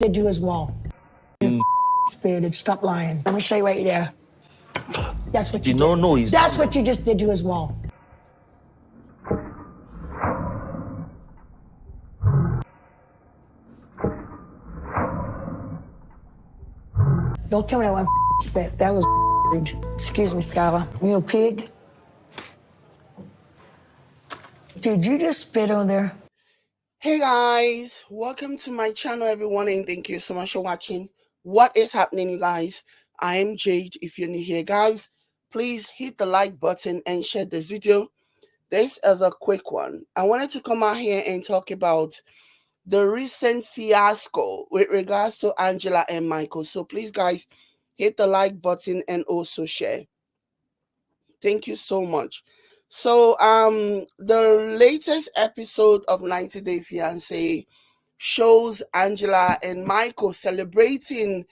did you as well. You spirited. Stop lying. Let me show you right there. That's what you did. No, that's what you just did to as well. Don't tell me that one spit. That was rude. Excuse me, Skylar. You pig. Did you just spit on there? Hey guys, welcome to my channel everyone, and thank you so much for watching. What is happening, you guys? I am Jade. If you're new here, guys, please hit the like button and share this video. This is a quick one. I wanted to come out here and talk about the recent fiasco with regards to Angela and Michael. So please guys, hit the like button and also share. Thank you so much. So the latest episode of 90 Day Fiancé shows Angela and Michael celebrating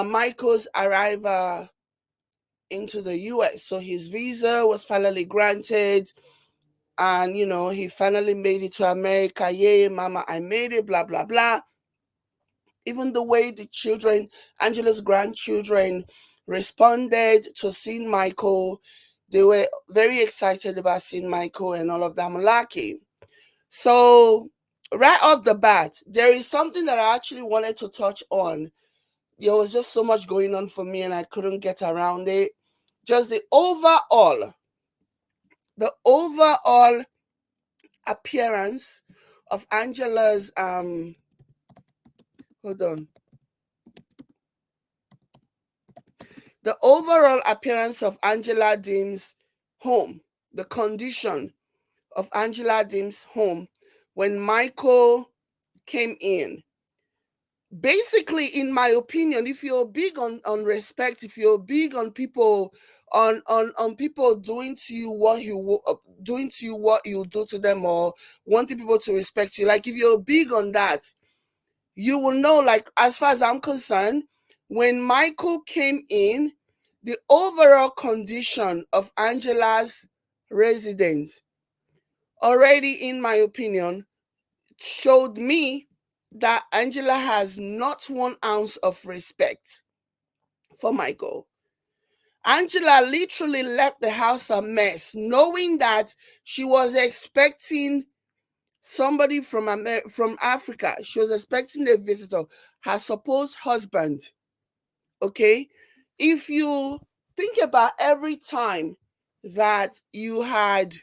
Michael's arrival into the US. So his visa was finally granted, and he finally made it to America. Yay, mama, I made it, blah blah blah. Even the way the children, Angela's grandchildren, responded to seeing Michael, they were very excited about seeing Michael and all of that malarkey. So right off the bat, there is something that I actually wanted to touch on. There was just so much going on for me and I couldn't get around it. Just the overall appearance of Angela's hold on. The overall appearance of Angela Deem's home, the condition of Angela Deem's home when Michael came in. Basically, in my opinion, if you're big on respect, if you're big on people on people doing to you what you do to them, or wanting people to respect you, like if you're big on that, you will know, like as far as I'm concerned, when Michael came in, the overall condition of Angela's residence already, in my opinion, showed me that Angela has not 1 ounce of respect for Michael. Angela literally left the house a mess, knowing that she was expecting somebody from Africa. She was expecting a visitor, her supposed husband. Okay? If you think about every time that you had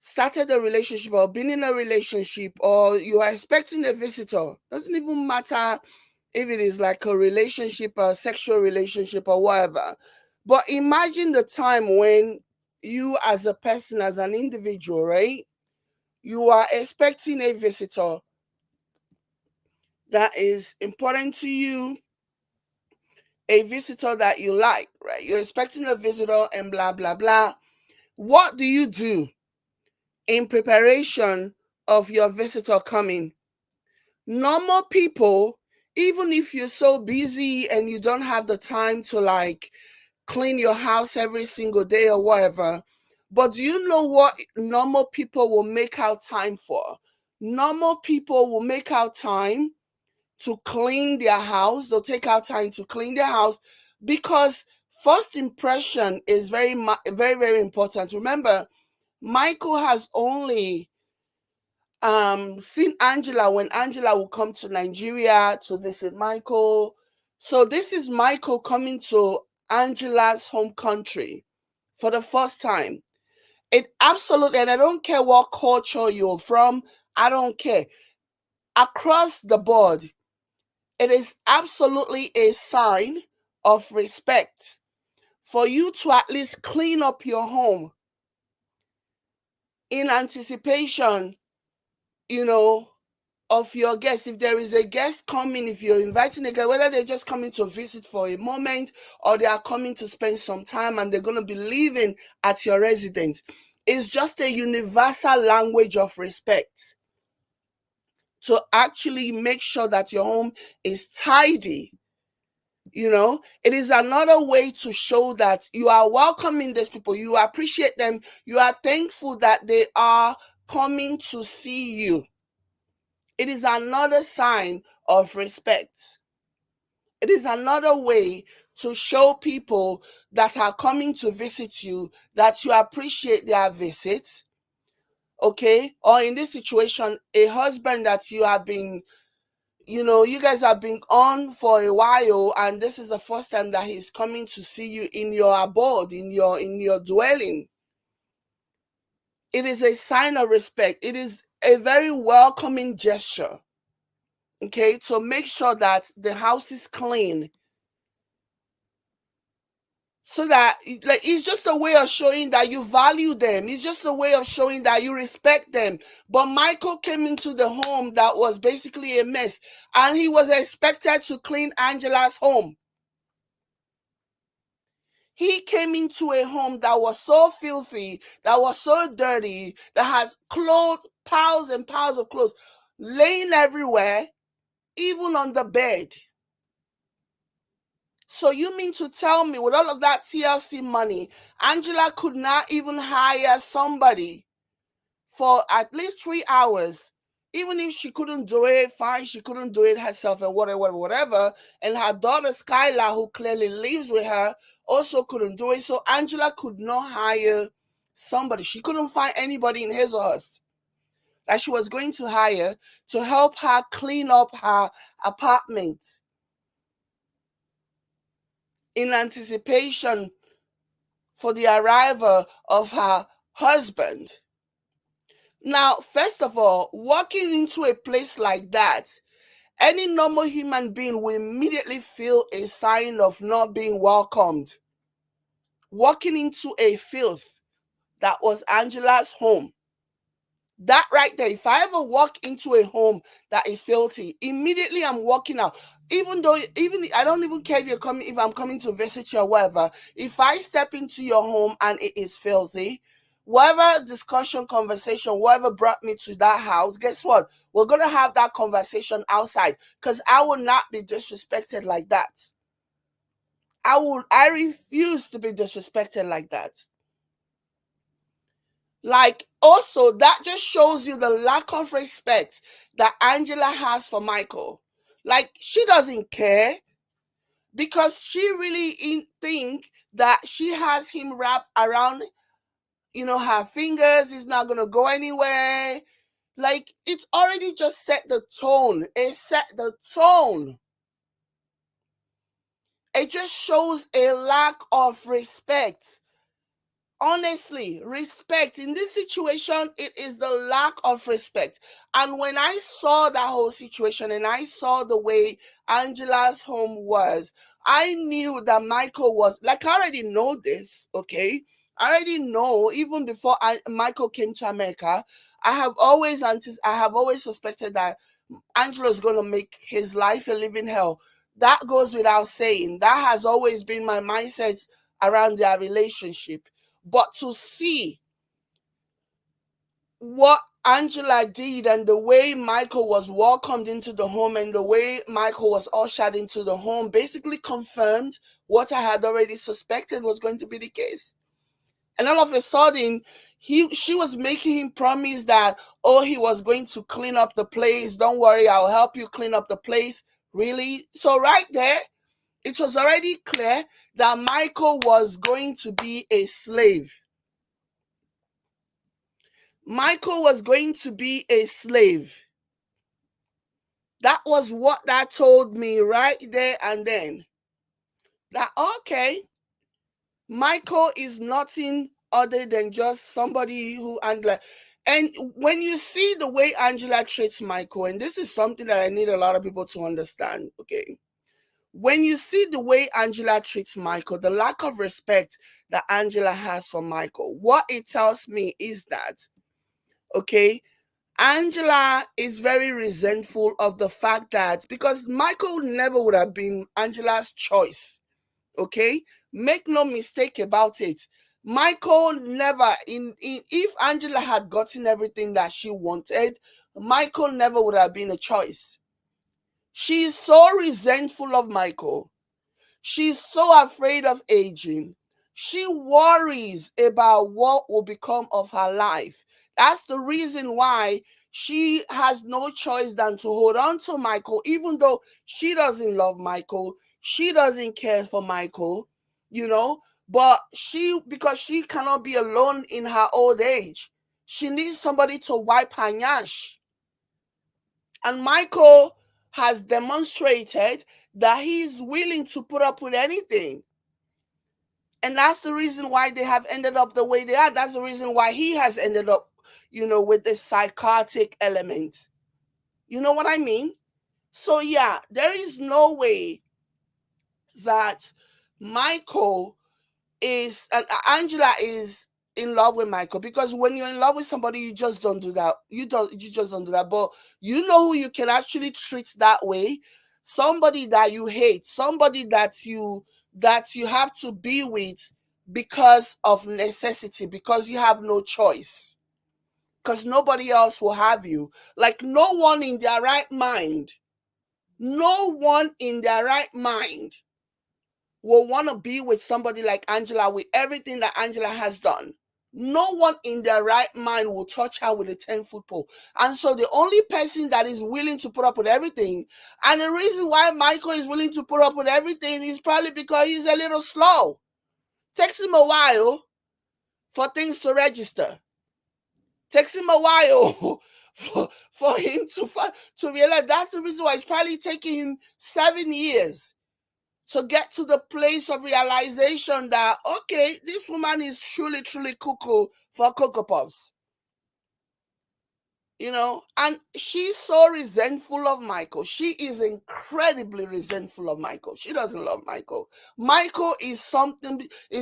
started a relationship or been in a relationship, or you are expecting a visitor, doesn't even matter if it is like a relationship, a sexual relationship or whatever, but imagine the time when you as a person, as an individual, right, you are expecting a visitor that is important to you, a visitor that you like, right? You're expecting a visitor and blah blah blah. What do you do in preparation of your visitor coming? Normal people, even if you're so busy and you don't have the time to like clean your house every single day or whatever, but do you know what normal people will make out time for? Normal people will make out time to clean their house. They'll take out time to clean their house because first impression is very, very, very important. Remember, Michael has only seen Angela when Angela will come to Nigeria to visit Michael. So this is Michael coming to Angela's home country for the first time. It absolutely, and I don't care what culture you're from, I don't care. Across the board, it is absolutely a sign of respect for you to at least clean up your home in anticipation, of your guests. If there is a guest coming, if you're inviting a guest, whether they're just coming to visit for a moment or they are coming to spend some time and they're going to be living at your residence, it's just a universal language of respect to actually make sure that your home is tidy. It is another way to show that you are welcoming these people, you appreciate them, you are thankful that they are coming to see you. It is another sign of respect. It is another way to show people that are coming to visit you that you appreciate their visit. Okay? Or in this situation, a husband that you have been, you guys have been on for a while, and this is the first time that he's coming to see you in your abode, in your dwelling. It is a sign of respect. It is a very welcoming gesture. Okay? So make sure that the house is clean. So that, like, it's just a way of showing that you value them. It's just a way of showing that you respect them. But Michael came into the home that was basically a mess, and he was expected to clean Angela's home. He came into a home that was so filthy, that was so dirty, that has clothes, piles and piles of clothes laying everywhere, even on the bed. So you mean to tell me, with all of that TLC money, Angela could not even hire somebody for at least 3 hours? Even if she couldn't do it, fine, she couldn't do it herself and whatever. And her daughter Skylar, who clearly lives with her, also couldn't do it. So Angela could not hire somebody. She couldn't find anybody in his or hers that she was going to hire to help her clean up her apartment in anticipation for the arrival of her husband. Now, first of all, walking into a place like that, any normal human being will immediately feel a sign of not being welcomed. Walking into a filth that was Angela's home. That right there, if I ever walk into a home that is filthy, immediately I'm walking out. Even I don't even care if I'm coming to visit you or whatever. If I step into your home and it is filthy, whatever discussion, conversation, whatever brought me to that house, guess what? We're gonna have that conversation outside, because I will not be disrespected like that. I refuse to be disrespected like that. Like, also, that just shows you the lack of respect that Angela has for Michael. Like, she doesn't care, because she really think that she has him wrapped around, her fingers. He's not going to go anywhere. Like, it's already just set the tone. It set the tone. It just shows a lack of respect. Honestly, respect. In this situation, it is the lack of respect. And when I saw that whole situation and I saw the way Angela's home was, I knew that Michael was, like, I already know this, okay? I already know, even before Michael came to America, I have always suspected that Angela's going to make his life a living hell. That goes without saying. That has always been my mindset around their relationship. But to see what Angela did and the way Michael was welcomed into the home and the way Michael was ushered into the home basically confirmed what I had already suspected was going to be the case. And all of a sudden, she was making him promise that, he was going to clean up the place. Don't worry, I'll help you clean up the place. Really? So right there, it was already clear that Michael was going to be a slave. Michael was going to be a slave. That was what that told me right there and then. That, okay, Michael is nothing other than just somebody who Angela. And when you see the way Angela treats Michael, and this is something that I need a lot of people to understand, okay? When you see the way Angela treats Michael, the lack of respect that Angela has for Michael, what it tells me is that, okay, Angela is very resentful of the fact that, because Michael never would have been Angela's choice, okay? Make no mistake about it. Michael never, if Angela had gotten everything that she wanted, Michael never would have been a choice. She is so resentful of Michael. She's so afraid of aging. She worries about what will become of her life. That's the reason why she has no choice than to hold on to Michael, even though she doesn't love Michael, she doesn't care for Michael, but because she cannot be alone in her old age, she needs somebody to wipe her nyash. And Michael has demonstrated that he's willing to put up with anything. And that's the reason why they have ended up the way they are. That's the reason why he has ended up, with this psychotic element. You know what I mean? So yeah, there is no way that Michael Angela is in love with Michael, because when you're in love with somebody, you just don't do that. You just don't do that. But you know who you can actually treat that way? Somebody that you hate, somebody that you have to be with because of necessity, because you have no choice, because nobody else will have you. Like no one in their right mind will want to be with somebody like Angela with everything that Angela has done. No one in their right mind will touch her with a 10-foot pole. And so the only person that is willing to put up with everything, and the reason why Michael is willing to put up with everything is probably because he's a little slow. Takes him a while for things to register. Takes him a while for him to realize. That's the reason why it's probably taking him 7 years to get to the place of realization that, okay, this woman is truly, truly cuckoo for Cocoa Puffs. And she's so resentful of Michael. She is incredibly resentful of Michael. She doesn't love Michael. Michael is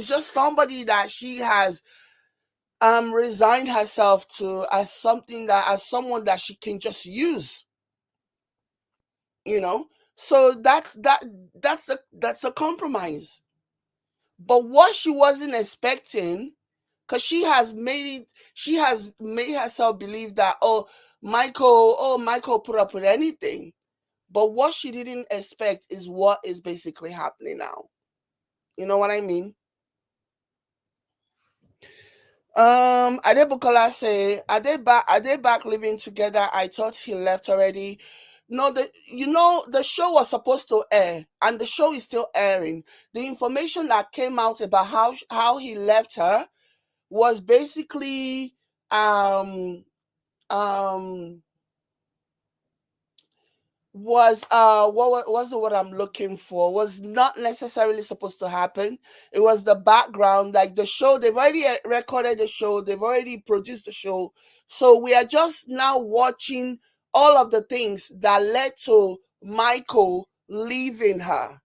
just somebody that she has resigned herself to as someone that she can just use. So that's a compromise. But what she wasn't expecting, because she has made herself believe that, Michael put up with anything. But what she didn't expect is what is basically happening now. You know what I mean? Adebukola say, are they back living together? I thought he left already. No, the show was supposed to air, and the show is still airing. The information that came out about how he left her was basically what was the word I'm looking for, was not necessarily supposed to happen. It was the background, like the show, they've already recorded the show, they've already produced the show, so we are just now watching all of the things that led to Michael leaving her.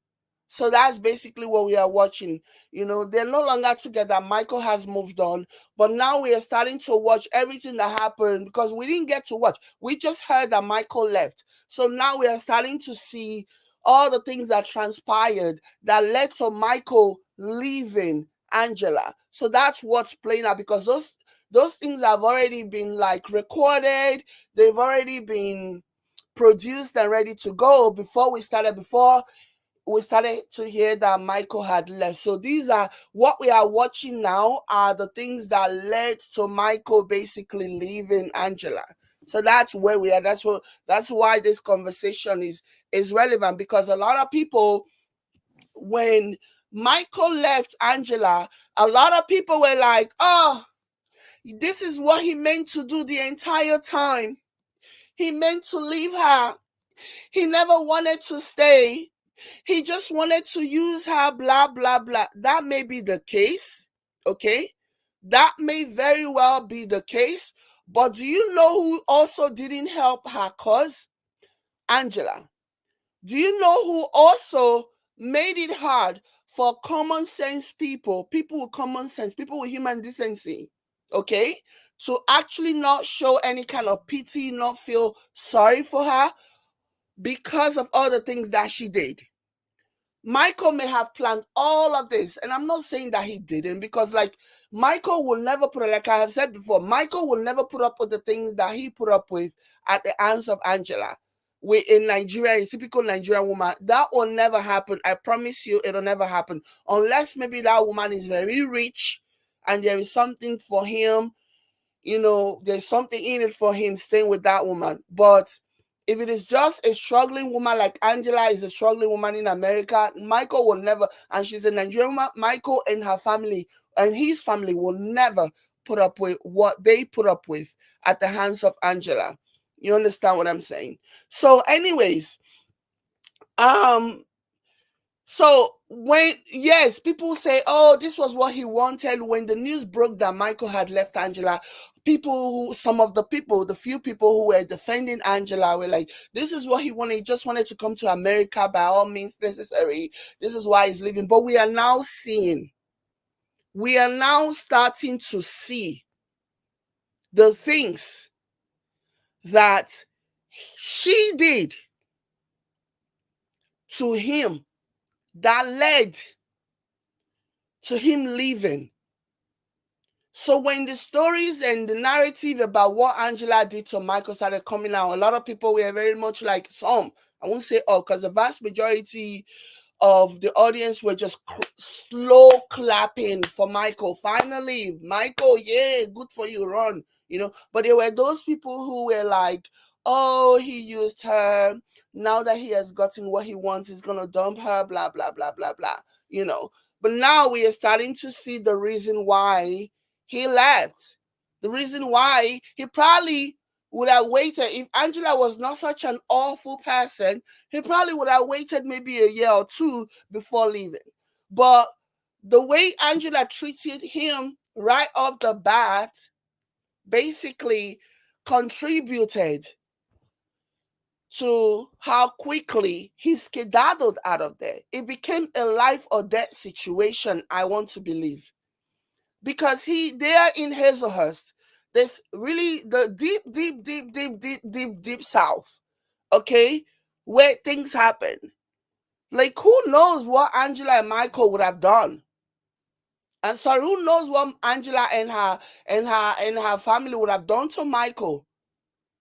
So that's basically what we are watching. They're no longer together. Michael has moved on. But now we are starting to watch everything that happened, because we didn't get to watch. We just heard that Michael left. So now we are starting to see all the things that transpired that led to Michael leaving Angela. So that's what's playing out, because those things have already been recorded. They've already been produced and ready to go before we started to hear that Michael had left. So these are what we are watching now, are the things that led to Michael basically leaving Angela. So that's where we are. That's why this conversation is relevant, because a lot of people, when Michael left Angela, a lot of people were like, oh, this is what he meant to do the entire time. He meant to leave her. He never wanted to stay. He just wanted to use her, blah, blah, blah. That may be the case, okay? That may very well be the case. But do you know who also didn't help her cause? Angela. Do you know who also made it hard for common sense people with common sense, people with human decency, okay, to actually not show any kind of pity, not feel sorry for her because of all the things that she did? Michael may have planned all of this, and I'm not saying that he didn't, because Michael will never like I have said before, Michael will never put up with the things that he put up with at the hands of Angela. In Nigeria, a typical Nigerian woman, that will never happen. I promise you, it'll never happen, unless maybe that woman is very rich and there is something for him there's something in it for him staying with that woman. But if it is just a struggling woman, like Angela is a struggling woman in America, Michael will never, and she's a Nigerian woman, Michael and her family and his family will never put up with what they put up with at the hands of Angela. You understand what I'm saying? So anyways, so when, yes, people say, oh, this was what he wanted. When the news broke that Michael had left Angela, the few people who were defending Angela were like, this is what he wanted. He just wanted to come to America by all means necessary. This is why he's leaving. But we are now starting to see the things that she did to him that led to him leaving. So when the stories and the narrative about what Angela did to Michael started coming out, a lot of people were very much like, I won't say all, because the vast majority of the audience were just slow clapping for Michael. Finally, Michael, yeah, good for you, run. But there were those people who were like, oh, he used her. Now that he has gotten what he wants, he's going to dump her, blah, blah, blah, blah, blah, But now we are starting to see the reason why he left. The reason why he probably would have waited. If Angela was not such an awful person, he probably would have waited maybe a year or two before leaving. But the way Angela treated him right off the bat basically contributed to how quickly he skedaddled out of there. It became a life or death situation, I want to believe. Because there in Hazelhurst, there's really the deep south, okay, where things happen. Like, who knows what Angela and Michael would have done? And sorry, who knows what Angela and her family would have done to Michael?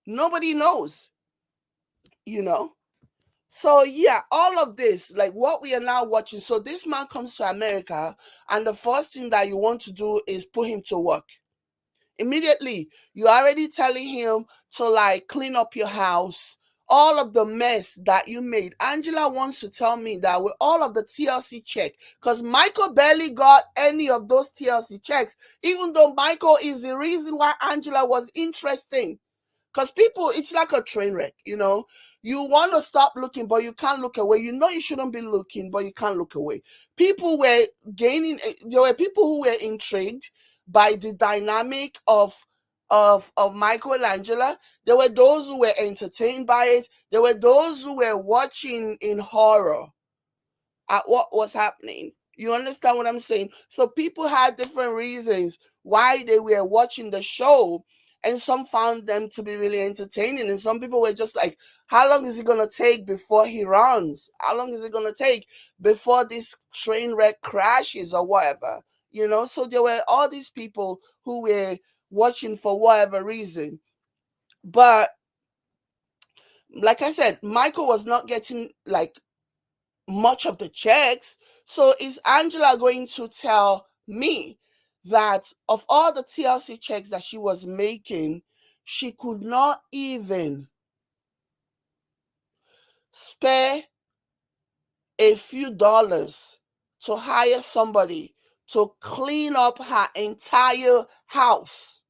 Nobody knows, So yeah, all of this, like what we are now watching. So this man comes to America, and the first thing that you want to do is put him to work. Immediately, you're already telling him to like clean up your house, all of the mess that you made. Angela wants to tell me that with all of the TLC check, because Michael barely got any of those TLC checks, even though Michael is the reason why Angela was interesting. Because people, it's like a train wreck, You want to stop looking, but you can't look away. You know you shouldn't be looking, but you can't look away. There were people who were intrigued by the dynamic of Michael and Angela. There were those who were entertained by it. There were those who were watching in horror at what was happening. You understand what I'm saying? So people had different reasons why they were watching the show, and some found them to be really entertaining, and some people were just like, how long is it going to take before he runs? How long is it going to take before this train wreck crashes or whatever? So there were all these people who were watching for whatever reason. But like I said, Michael was not getting like much of the checks. So is Angela going to tell me that of all the TLC checks that she was making, she could not even spare a few dollars to hire somebody to clean up her entire house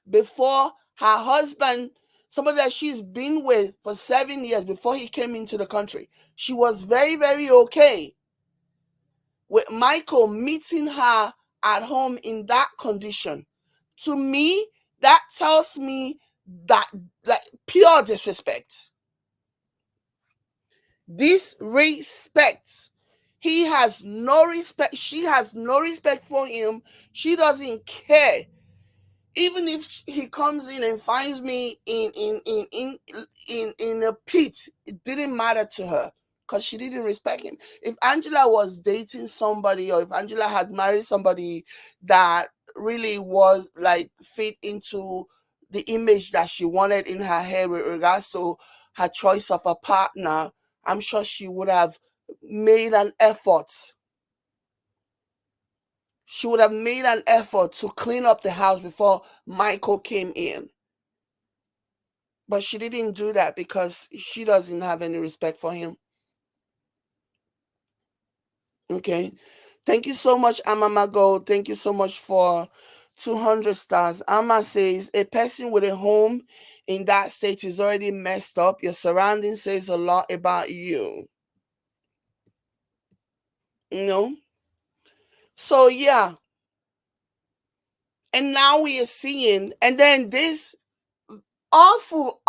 before her husband, somebody that she's been with for 7 years before he came into the country? She was very, very okay with Michael meeting her at home in that condition. To me, that tells me that, like, pure disrespect. Disrespect. He has no respect. She has no respect for him. She doesn't care. Even if he comes in and finds me in a pit, it didn't matter to her, because she didn't respect him. If Angela was dating somebody, or if Angela had married somebody that really was like fit into the image that she wanted in her head with regards to her choice of a partner, I'm sure she would have made an effort. she would have made an effort to clean up the house before Michael came in. But she didn't do that because she doesn't have any respect for him. Okay. Thank you so much, Amamago. Thank you so much for 200 stars. Amma says, a person with a home in that state is already messed up. Your surroundings says a lot about you. You know? So, yeah. And now we are seeing, and then this awful,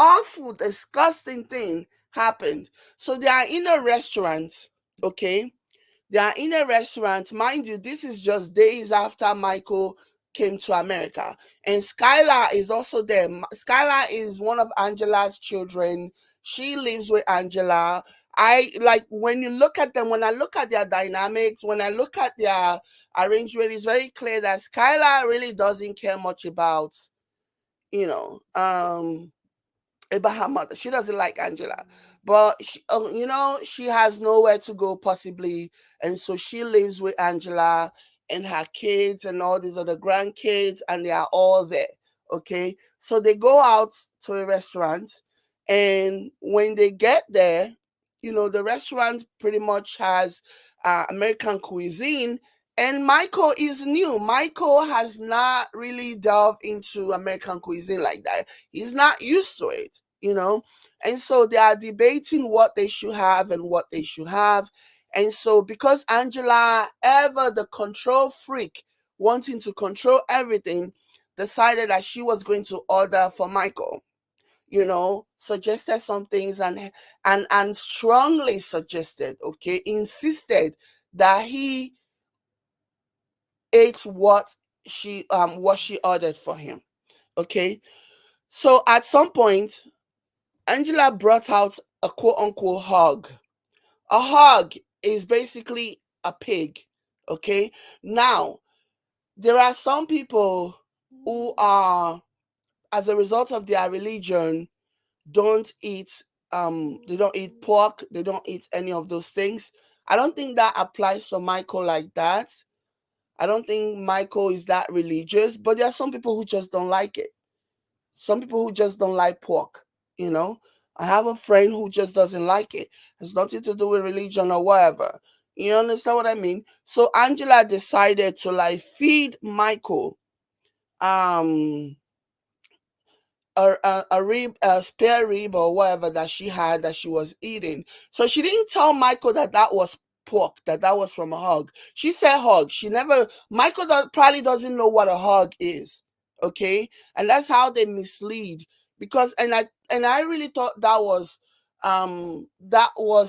disgusting thing happened. So they are in a restaurant, okay? They are in a restaurant. Mind you, this is just days after Michael came to America. And Skylar is also there. Skylar is one of Angela's children. She lives with Angela. I like when you look at them, when I look at their dynamics, when I look at their arrangement, it's very clear that Skylar really doesn't care much about, about her mother. She doesn't like Angela, but she, she has nowhere to go possibly, and so she lives with Angela and her kids and all these other grandkids, and they are all there. Okay, so they go out to a restaurant, and when they get there, the restaurant pretty much has American cuisine. And Michael is new. Michael has not really delved into American cuisine like that. He's not used to it, And so they are debating what they should have and what they should have. And so because Angela, ever the control freak, wanting to control everything, decided that she was going to order for Michael. Suggested some things and strongly suggested, okay, insisted that he ate what she ordered for him. Okay. So at some point, Angela brought out a quote unquote hog. A hog is basically a pig. Okay. Now, there are some people who are, as a result of their religion, don't eat they don't eat pork, they don't eat any of those things. I don't think that applies to Michael like that. I don't think Michael is that religious, but there are some people who just don't like it. Some people who just don't like pork, I have a friend who just doesn't like it. It's nothing to do with religion or whatever. You understand what I mean? So Angela decided to feed Michael a spare rib or whatever that she had that she was eating. So she didn't tell Michael that was pork, that was from a hog. She said hog. Michael probably doesn't know what a hog is. Okay. And that's how they mislead, because and I really thought that was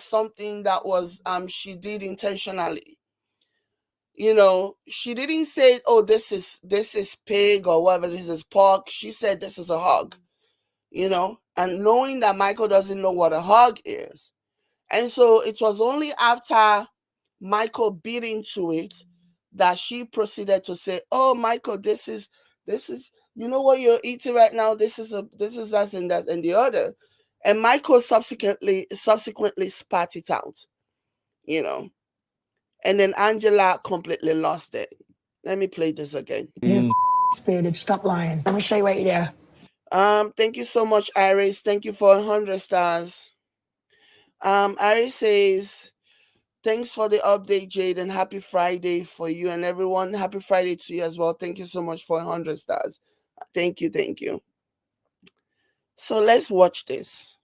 something that was she did intentionally. She didn't say, oh, this is pig or whatever, this is pork. She said this is a hog, and knowing that Michael doesn't know what a hog is. And so it was only after Michael bit into it that she proceeded to say, oh, Michael, this is what you're eating right now. This is that and that and the other. And Michael subsequently spat it out, and then Angela completely lost it. Let me play this again. Spirited, stop lying. Let me show you right there. Thank you so much, Iris. Thank you for 100 stars. Iris says, thanks for the update, Jade, and happy Friday for you and everyone. Happy Friday to you as well. Thank you so much for 100 stars. Thank you. So let's watch this.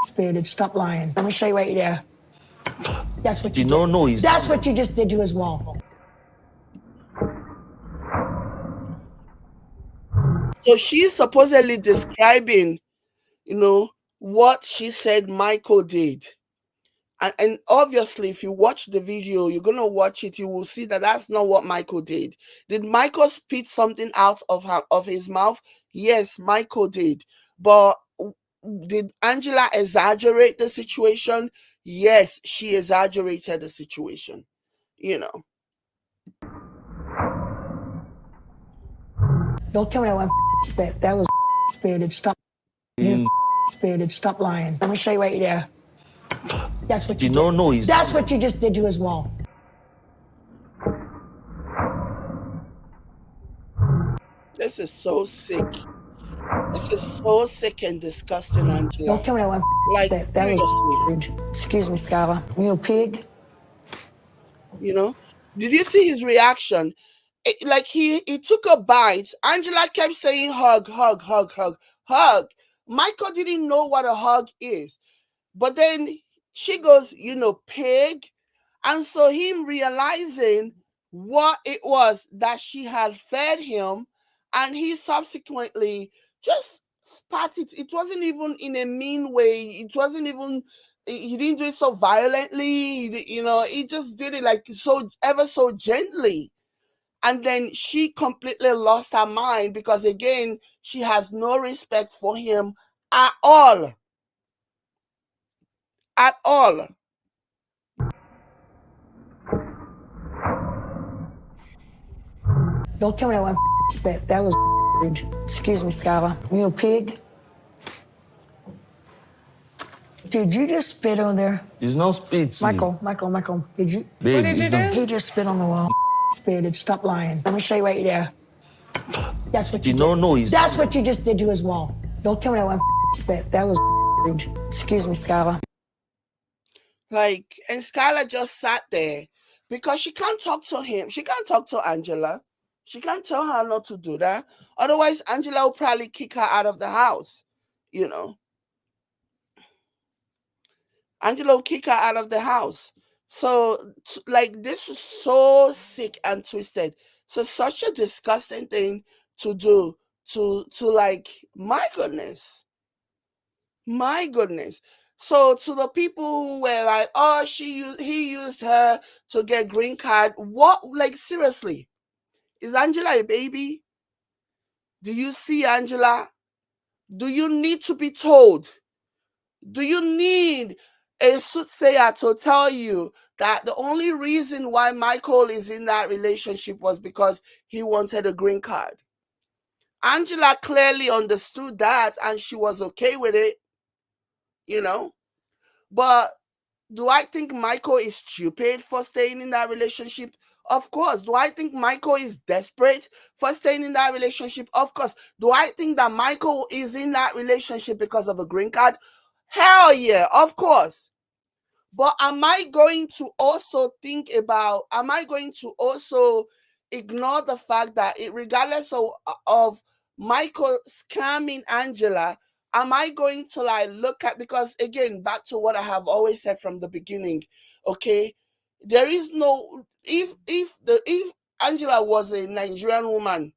Spirited, stop lying. Let me show you right there. That's what you did. That's what you just did to his wall. So she's supposedly describing, what she said Michael did. And obviously, if you watch the video, you're going to watch it, you will see that that's not what Michael did. Did Michael spit something out of his mouth? Yes, Michael did. But did Angela exaggerate the situation? Yes, she exaggerated the situation, Don't tell me that one spit. That was spirited. Stop. Spirited, stop lying. Let me show you right there. That's what you did. That's what you just did to his wall. This is so sick. This is so sick and disgusting, Angela. Don't tell me that one like spit. That was seriously. Excuse me, Skylar. You pig. You know, did you see his reaction? Like he took a bite. Angela kept saying hug, hug, hug, hug, hug. Michael didn't know what a hug is. But then she goes, pig. And so him realizing what it was that she had fed him, and he subsequently just spat it. It wasn't even in a mean way. It wasn't even, he didn't do it so violently. He just did it like so, ever so gently. And then she completely lost her mind because, again, she has no respect for him at all. At all. Don't tell me that one spit. That was Excuse me, Skylar. You pig. Did you just spit on there? It's no spit. Michael, did you? Babe, what did you do? He just spit on the wall. Spitted. Stop lying. Let me show you right there. That's what you did. No, That's what you just did to his wall. Don't tell me that one spit. That was Excuse me, Skylar. And Skylar just sat there because she can't talk to him. She can't talk to Angela. She can't tell her not to do that. Otherwise, Angela will probably kick her out of the house. Angela will kick her out of the house. So, this is so sick and twisted. So, such a disgusting thing to do to my goodness. My goodness. So to the people who were like, oh, he used her to get green card. What? Seriously, is Angela a baby? Do you see Angela? Do you need to be told? Do you need a soothsayer to tell you that the only reason why Michael is in that relationship was because he wanted a green card? Angela clearly understood that and she was okay with it. But do I think Michael is stupid for staying in that relationship? Of course. Do I think Michael is desperate for staying in that relationship? Of course. Do I think that Michael is in that relationship because of a green card? Hell yeah, of course. But am I going to also ignore the fact that regardless of Michael scamming Angela, am I going to look at, because again, back to what I have always said from the beginning, okay, there is no, if Angela was a Nigerian woman,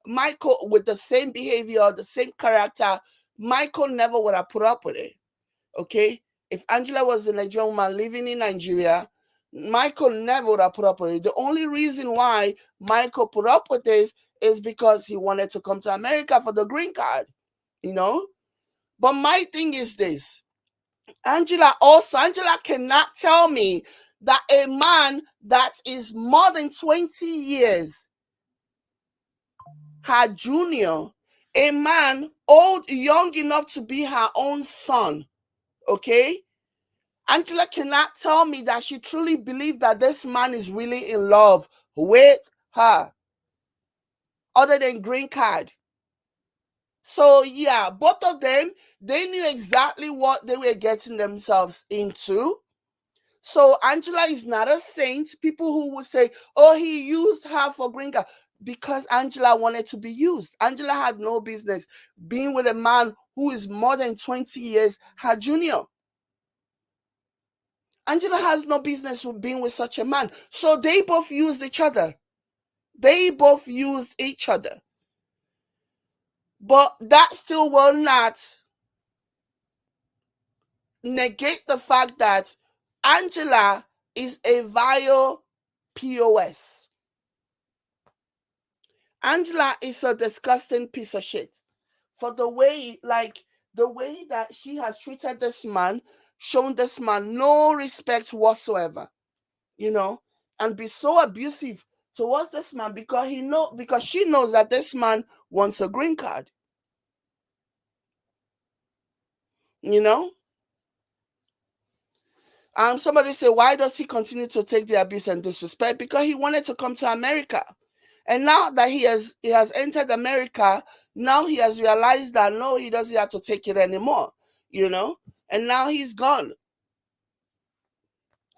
Michael with the same behavior, the same character, Michael never would have put up with it. Okay, if Angela was a Nigerian woman living in Nigeria, Michael never would have put up with it. The only reason why Michael put up with this is because he wanted to come to America for the green card, But my thing is this. Angela cannot tell me that a man that is more than 20 years, her junior, a man young enough to be her own son, okay? Angela cannot tell me that she truly believes that this man is really in love with her, other than green card. So yeah, both of them, they knew exactly what they were getting themselves into. So Angela is not a saint. People who would say, oh, he used her for green card, because Angela wanted to be used. Angela had no business being with a man who is more than 20 years her junior. Angela has no business with being with such a man. So they both used each other. But that still will not negate the fact that Angela is a vile POS. Angela is a disgusting piece of shit for the way that she has treated this man, shown this man no respect whatsoever, and be so abusive towards this man because she knows that this man wants a green card. Somebody say, why does he continue to take the abuse and disrespect? Because he wanted to come to America. And now that he has entered America, now he has realized that no, he doesn't have to take it anymore, you know? And now he's gone.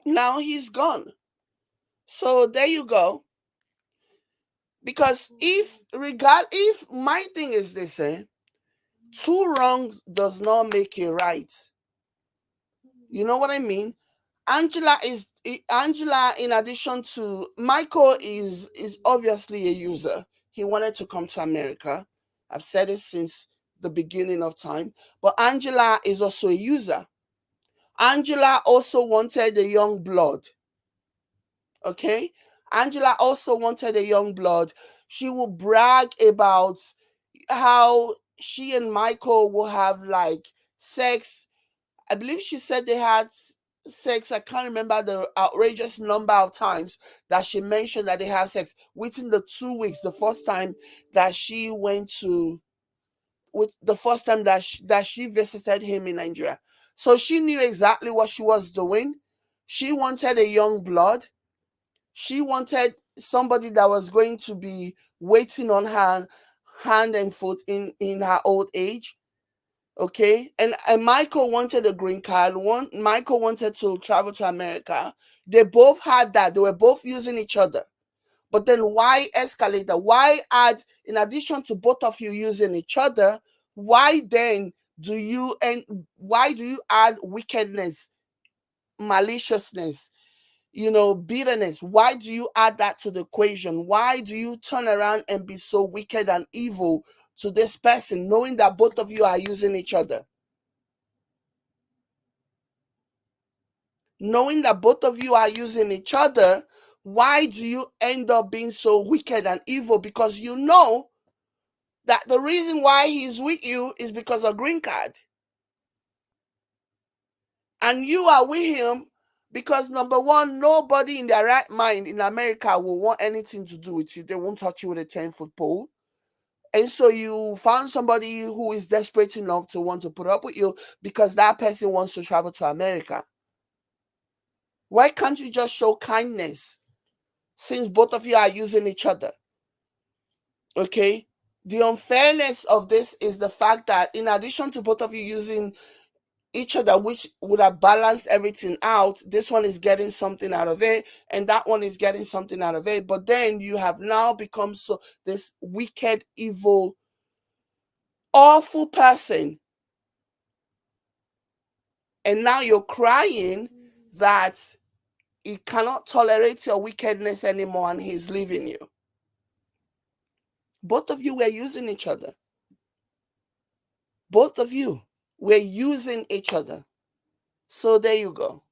Now he's gone. So there you go. Because if my thing is this, two wrongs does not make a right. You know what I mean? Angela, in addition to Michael, is obviously a user. He wanted to come to America. I've said it since the beginning of time. But Angela is also a user. Angela also wanted a young blood. Okay? Angela also wanted a young blood. She will brag about how she and Michael will have like sex. I believe she said they had sex. I can't remember the outrageous number of times that she mentioned that they have sex within the 2 weeks. The first time that she went to, with the first time that she visited him in Nigeria. So she knew exactly what she was doing. She wanted a young blood. She wanted somebody that was going to be waiting on her hand and foot in her old age. Okay, and Michael wanted a green card. Michael wanted to travel to America. They both had that. They were both using each other. But then why escalate that? Why add, in addition to both of you using each other, why then do you add wickedness, maliciousness, bitterness? Why do you add that to the equation? Why do you turn around and be so wicked and evil to this person, knowing that both of you are using each other? Knowing that both of you are using each other, why do you end up being so wicked and evil? Because you know that the reason why he's with you is because of green card. And you are with him because, number one, nobody in their right mind in America will want anything to do with you. They won't touch you with a 10-foot pole. And so you found somebody who is desperate enough to want to put up with you because that person wants to travel to America. Why can't you just show kindness since both of you are using each other? Okay? The unfairness of this is the fact that in addition to both of you using each other, which would have balanced everything out, this one is getting something out of it and that one is getting something out of it. But then you have now become so this wicked, evil, awful person. And now you're crying that he cannot tolerate your wickedness anymore and he's leaving you. Both of you were using each other. Both of you were using each other. So there you go.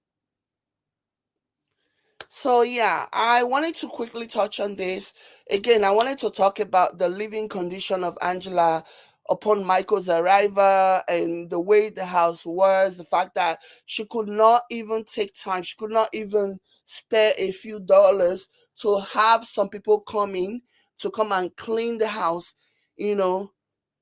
So yeah, I wanted to quickly touch on this. Again, I wanted to talk about the living condition of Angela upon Michael's arrival and the way the house was, the fact that she could not even take time, she could not even spare a few dollars to have some people come and clean the house,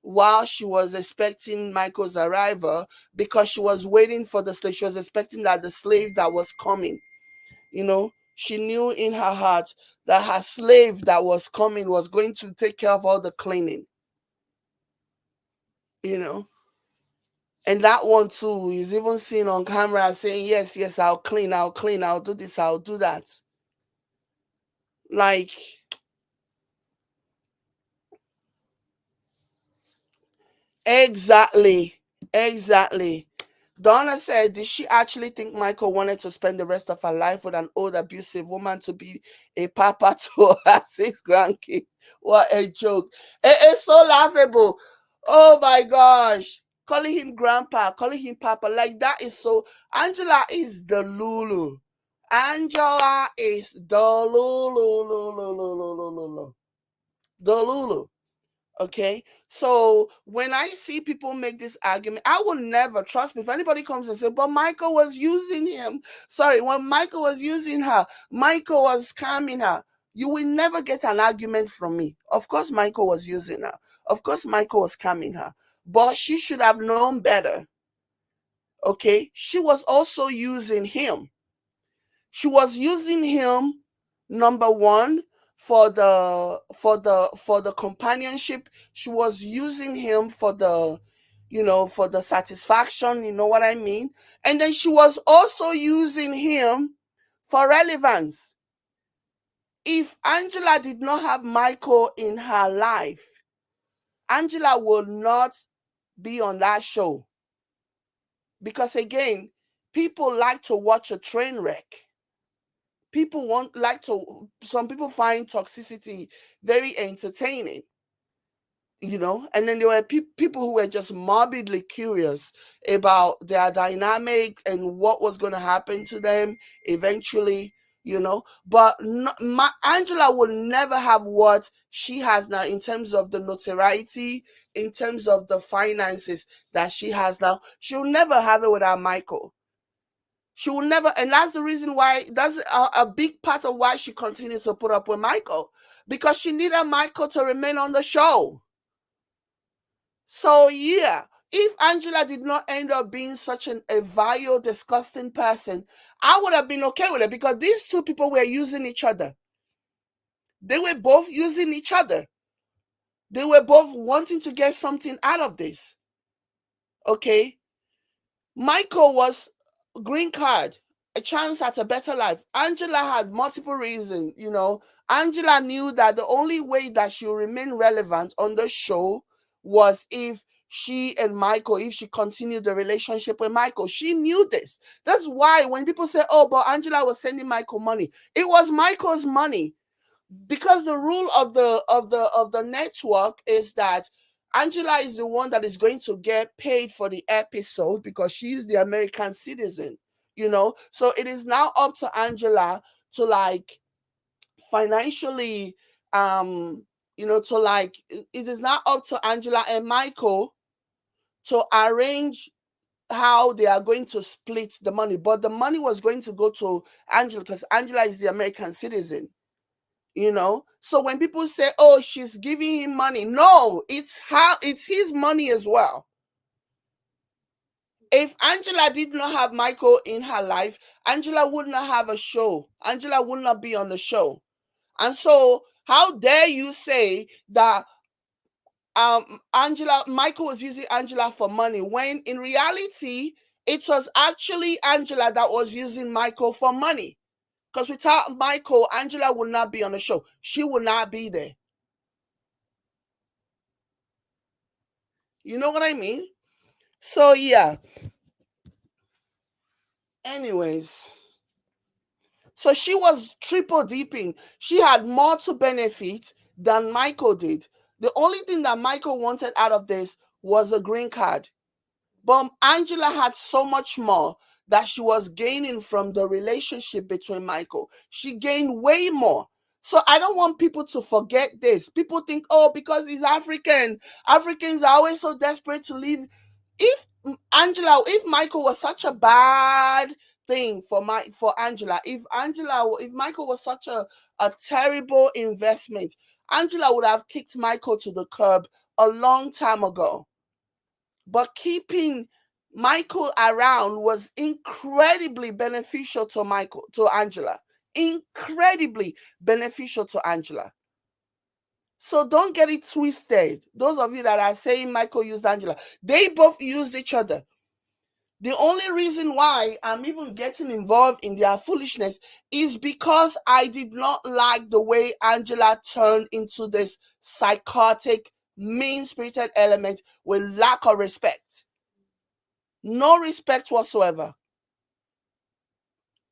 while she was expecting Michael's arrival, because she was waiting for the slave. She was expecting that the slave that was coming, she knew in her heart that her slave that was coming was going to take care of all the cleaning, and that one too is even seen on camera saying, yes, I'll clean, I'll do this, I'll do that. Like, exactly. Donna said, did she actually think Michael wanted to spend the rest of her life with an old abusive woman to be a papa to her 6 grandkids? What a joke. It's so laughable. Oh my gosh. Calling him grandpa, calling him papa, like that is so. Angela is the Lulu. Angela is the Lulu. The Lulu. Okay, so when I see people make this argument, I will never, trust me, if anybody comes and says, but Michael was using him. Sorry, when Michael was using her, Michael was scamming her. You will never get an argument from me. Of course, Michael was using her. Of course, Michael was scamming her. But she should have known better. Okay, she was also using him. She was using him, number one, for the companionship. She was using him for the, for the satisfaction, you know what I mean? And then she was also using him for relevance. If Angela did not have Michael in her life, Angela will not be on that show. Because again, people like to watch a train wreck. Some people find toxicity very entertaining, and then there were people who were just morbidly curious about their dynamic and what was going to happen to them eventually, but Angela will never have what she has now in terms of the notoriety, in terms of the finances that she has now. She'll never have it without Michael. She will never, and that's the reason why, that's a big part of why she continued to put up with Michael, because she needed Michael to remain on the show. So yeah, if Angela did not end up being such a vile, disgusting person, I would have been okay with it, because these two people were using each other. They were both using each other. They were both wanting to get something out of this. Okay? Michael was green card, a chance at a better life. Angela had multiple reasons, Angela knew that the only way that she would remain relevant on the show was if she continued the relationship with Michael. She knew this. That's why when people say, oh, but Angela was sending Michael money, it was Michael's money. Because the rule of the network is that Angela is the one that is going to get paid for the episode, because she's the American citizen, So it is now up to Angela to financially, it is now up to Angela and Michael to arrange how they are going to split the money. But the money was going to go to Angela, because Angela is the American citizen. So when people say, oh, she's giving him money, no, it's his money as well. If Angela did not have Michael in her life, Angela would not have a show. Angela would not be on the show. And so how dare you say that Michael was using Angela for money, when in reality it was actually Angela that was using Michael for money. Because without Michael, Angela would not be on the show. She would not be there. You know what I mean? So yeah. Anyways. So she was triple dipping. She had more to benefit than Michael did. The only thing that Michael wanted out of this was a green card. But Angela had so much more that she was gaining from the relationship between Michael. She gained way more. So I don't want people to forget this. People think, oh, because he's African, Africans are always so desperate to leave. If Michael was such a bad thing for Angela, if Michael was such a terrible investment, Angela would have kicked Michael to the curb a long time ago. But keeping Michael around was incredibly beneficial to Angela. Incredibly beneficial to Angela. So don't get it twisted. Those of you that are saying Michael used Angela, they both used each other. The only reason why I'm even getting involved in their foolishness is because I did not like the way Angela turned into this psychotic, mean-spirited element with lack of respect. No respect whatsoever.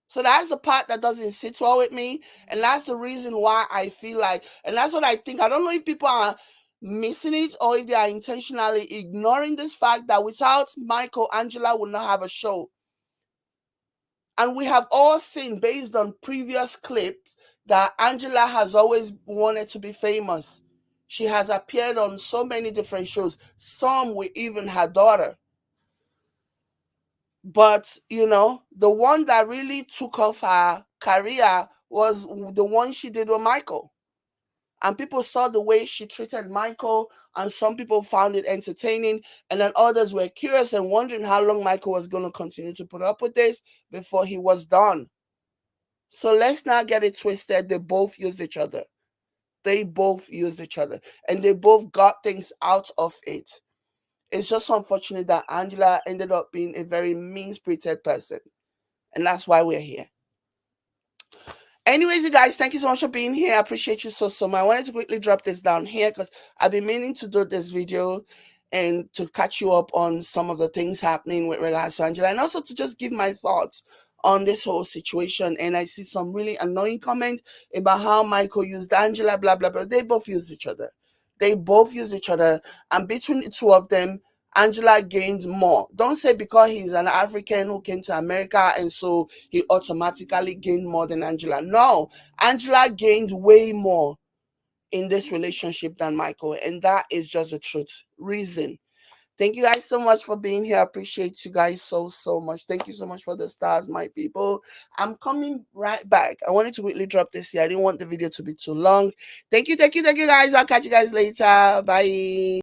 So that's the part that doesn't sit well with me. And that's the reason why I feel like, and that's what I think. I don't know if people are missing it or if they are intentionally ignoring this fact that without Michael, Angela would not have a show. And we have all seen, based on previous clips, that Angela has always wanted to be famous. She has appeared on so many different shows, some with even her daughter. But, the one that really took off her career was the one she did with Michael. And people saw the way she treated Michael, and some people found it entertaining, and then others were curious and wondering how long Michael was going to continue to put up with this before he was done. So let's not get it twisted. They both used each other. they both used each other and they both got things out of it. It's just unfortunate that Angela ended up being a very mean-spirited person. And that's why we're here. Anyways, you guys, thank you so much for being here. I appreciate you so much. I wanted to quickly drop this down here because I've been meaning to do this video and to catch you up on some of the things happening with regards to Angela, and also to just give my thoughts on this whole situation. And I see some really annoying comments about how Michael used Angela, blah, blah, blah. They both used each other. They both used each other. And between the two of them, Angela gained more. Don't say because he's an African who came to America and so he automatically gained more than Angela. No, Angela gained way more in this relationship than Michael. And that is just the truth. Reason. Thank you guys so much for being here. I appreciate you guys so much. Thank you so much for the stars, my people. I'm coming right back. I wanted to quickly drop this here. I didn't want the video to be too long. Thank you guys. I'll catch you guys later. Bye.